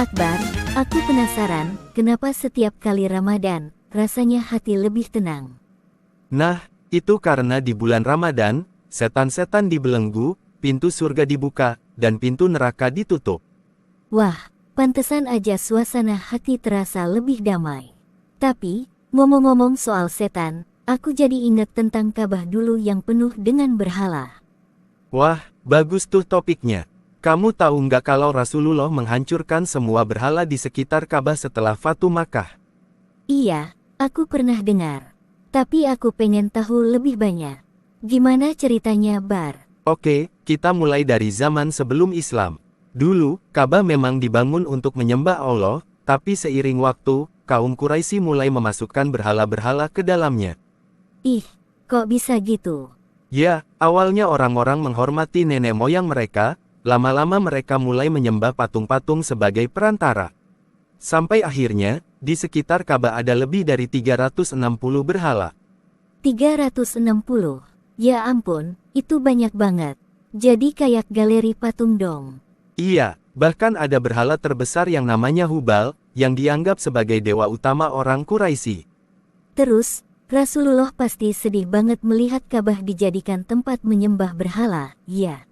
Akbar, aku penasaran, kenapa setiap kali Ramadan, rasanya hati lebih tenang. Nah, itu karena di bulan Ramadan, setan-setan dibelenggu, pintu surga dibuka, dan pintu neraka ditutup. Wah, pantesan aja suasana hati terasa lebih damai. Tapi, ngomong-ngomong soal setan, aku jadi ingat tentang Ka'bah dulu yang penuh dengan berhala. Wah, bagus tuh topiknya. Kamu tahu nggak kalau Rasulullah menghancurkan semua berhala di sekitar Ka'bah setelah Fatu Makkah? Iya, aku pernah dengar. Tapi aku pengen tahu lebih banyak. Gimana ceritanya, Bar? Oke, kita mulai dari zaman sebelum Islam. Dulu, Ka'bah memang dibangun untuk menyembah Allah, tapi seiring waktu, kaum Quraisy mulai memasukkan berhala-berhala ke dalamnya. Ih, kok bisa gitu? Ya, awalnya orang-orang menghormati nenek moyang mereka, lama-lama mereka mulai menyembah patung-patung sebagai perantara. Sampai akhirnya, di sekitar Ka'bah ada lebih dari 360 berhala. 360. Ya ampun, itu banyak banget. Jadi kayak galeri patung dong. Iya, bahkan ada berhala terbesar yang namanya Hubal, yang dianggap sebagai dewa utama orang Quraisy. Terus, Rasulullah pasti sedih banget melihat Ka'bah dijadikan tempat menyembah berhala, ya.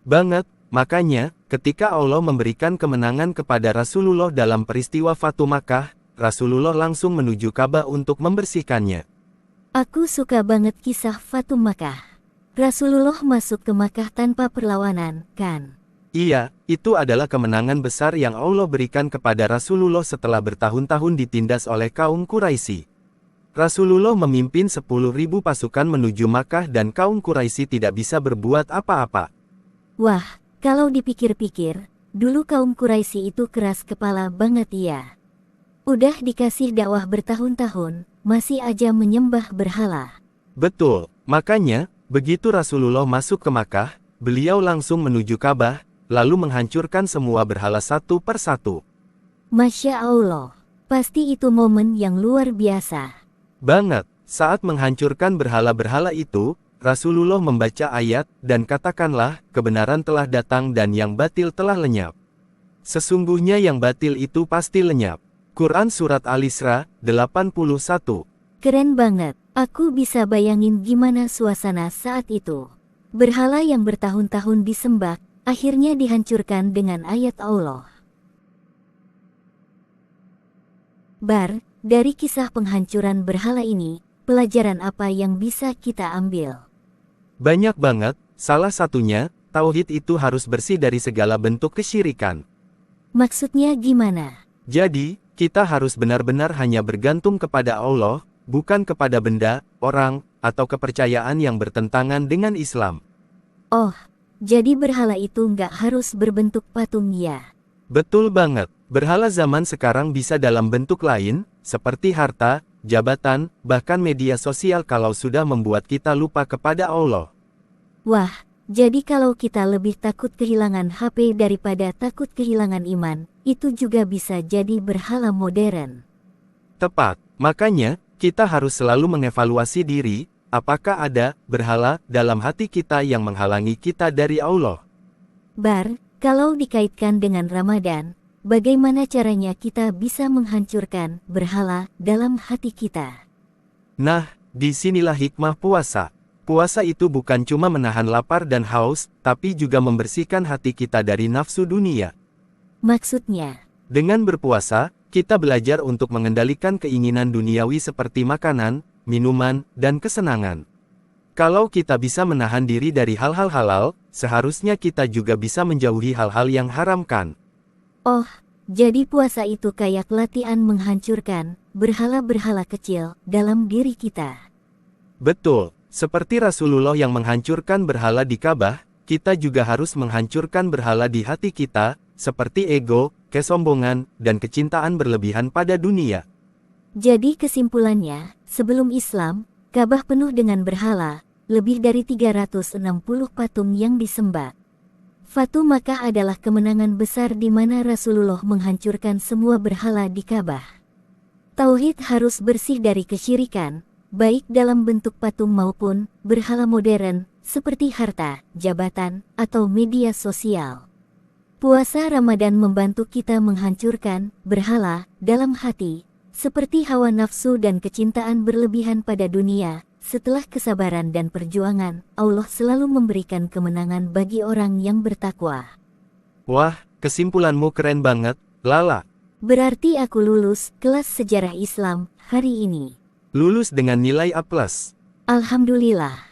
Banget, makanya, ketika Allah memberikan kemenangan kepada Rasulullah dalam peristiwa Fatu Makkah, Rasulullah langsung menuju Ka'bah untuk membersihkannya. Aku suka banget kisah Fatu Makkah. Rasulullah masuk ke Makkah tanpa perlawanan, kan? Iya, itu adalah kemenangan besar yang Allah berikan kepada Rasulullah setelah bertahun-tahun ditindas oleh kaum Quraisy. Rasulullah memimpin 10.000 pasukan menuju Makkah dan kaum Quraisy tidak bisa berbuat apa-apa. Wah, kalau dipikir-pikir, dulu kaum Quraisy itu keras kepala banget ya. Udah dikasih dakwah bertahun-tahun, masih aja menyembah berhala. Betul, makanya, begitu Rasulullah masuk ke Makkah, beliau langsung menuju Ka'bah, lalu menghancurkan semua berhala satu per satu. Masya Allah, pasti itu momen yang luar biasa. Banget, saat menghancurkan berhala-berhala itu, Rasulullah membaca ayat, dan katakanlah, kebenaran telah datang dan yang batil telah lenyap. Sesungguhnya yang batil itu pasti lenyap. Quran Surat Al-Isra, 81. Keren banget, aku bisa bayangin gimana suasana saat itu. Berhala yang bertahun-tahun disembah, akhirnya dihancurkan dengan ayat Allah. Bar, dari kisah penghancuran berhala ini, pelajaran apa yang bisa kita ambil? Banyak banget, salah satunya, tauhid itu harus bersih dari segala bentuk kesyirikan. Maksudnya gimana? Jadi, kita harus benar-benar hanya bergantung kepada Allah, bukan kepada benda, orang, atau kepercayaan yang bertentangan dengan Islam. Oh, jadi berhala itu nggak harus berbentuk patung ya? Betul banget, berhala zaman sekarang bisa dalam bentuk lain, seperti harta, jabatan, bahkan media sosial kalau sudah membuat kita lupa kepada Allah. Wah, jadi kalau kita lebih takut kehilangan HP daripada takut kehilangan iman, itu juga bisa jadi berhala modern. Tepat, makanya, kita harus selalu mengevaluasi diri, apakah ada berhala dalam hati kita yang menghalangi kita dari Allah. Bar, kalau dikaitkan dengan Ramadan, bagaimana caranya kita bisa menghancurkan berhala dalam hati kita? Nah, disinilah hikmah puasa. Puasa itu bukan cuma menahan lapar dan haus, tapi juga membersihkan hati kita dari nafsu dunia. Maksudnya? Dengan berpuasa, kita belajar untuk mengendalikan keinginan duniawi seperti makanan, minuman, dan kesenangan. Kalau kita bisa menahan diri dari hal-hal halal, seharusnya kita juga bisa menjauhi hal-hal yang haramkan. Oh, jadi puasa itu kayak latihan menghancurkan berhala-berhala kecil dalam diri kita. Betul, seperti Rasulullah yang menghancurkan berhala di Ka'bah, kita juga harus menghancurkan berhala di hati kita, seperti ego, kesombongan, dan kecintaan berlebihan pada dunia. Jadi kesimpulannya, sebelum Islam, Ka'bah penuh dengan berhala, lebih dari 360 patung yang disembah. Fatu Makkah adalah kemenangan besar di mana Rasulullah menghancurkan semua berhala di Ka'bah. Tauhid harus bersih dari kesyirikan, baik dalam bentuk patung maupun berhala modern, seperti harta, jabatan, atau media sosial. Puasa Ramadan membantu kita menghancurkan berhala dalam hati, seperti hawa nafsu dan kecintaan berlebihan pada dunia. Setelah kesabaran dan perjuangan, Allah selalu memberikan kemenangan bagi orang yang bertakwa. Wah, kesimpulanmu keren banget, Lala. Berarti aku lulus kelas sejarah Islam hari ini. Lulus dengan nilai A+. Alhamdulillah.